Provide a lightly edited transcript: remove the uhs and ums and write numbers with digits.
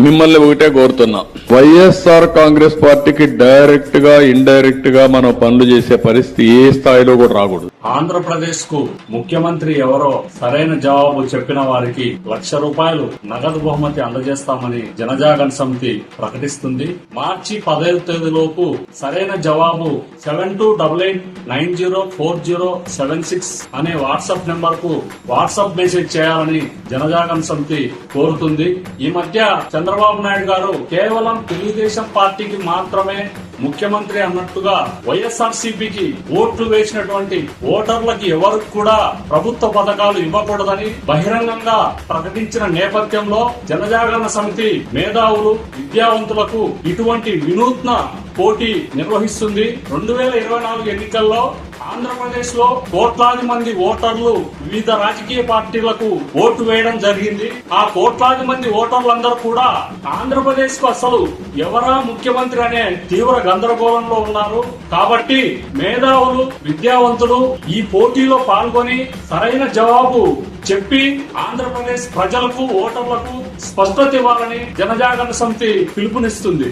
మిమ్మల్ని ఒకటే కోరుతున్నా, వైఎస్ఆర్ కాంగ్రెస్ పార్టీకి డైరెక్ట్ గా ఇండైరెక్ట్ గా మనం పనులు చేసే పరిస్థితి ఏ స్థాయిలో కూడా రాకూడదు. ఆంధ్రప్రదేశ్ కు ముఖ్యమంత్రి ఎవరో సరైన జవాబు చెప్పిన వారికి ₹1,00,000 నగదు బహుమతి అందజేస్తామని జనజాగరణ సమితి ప్రకటిస్తుంది. మార్చి 15వ తేదీలోపు సరైన జవాబు 7288904076 అనే వాట్సాప్ నెంబర్ కు వాట్సాప్ మెసేజ్ చేయాలని జనజాగరణ సమితి కోరుతుంది. ఈ మధ్య చంద్రబాబు నాయుడు గారు కేవలం తెలుగుదేశం పార్టీకి మాత్రమే ముఖ్యమంత్రి అన్నట్టుగా వైఎస్ఆర్సీపీకి ఓట్లు వేసినటువంటి ఓటర్లకి ఎవరికి కూడా ప్రభుత్వ పథకాలు ఇవ్వకూడదని బహిరంగంగా ప్రకటించిన నేపథ్యంలో జనజాగరణ సమితి మేధావులు విద్యావంతులకు ఇటువంటి వినూత్న పోటీ నిర్వహిస్తుంది. 2024 ఎన్నికల్లో ఆంధ్రప్రదేశ్ లో కోట్లాది మంది ఓటర్లు వివిధ రాజకీయ పార్టీలకు ఓటు వేయడం జరిగింది. ఆ కోట్లాది మంది ఓటర్లందరూ కూడా ఆంధ్రప్రదేశ్ కు అసలు ఎవరా ముఖ్యమంత్రి అనే తీవ్ర గందరగోళంలో ఉన్నారు. కాబట్టి మేధావులు విద్యావంతులు ఈ పోటీలో పాల్గొని సరైన జవాబు చెప్పి ఆంధ్రప్రదేశ్ ప్రజలకు ఓటర్లకు స్పష్టత ఇవ్వాలని జనజాగరణ సమితి పిలుపునిస్తుంది.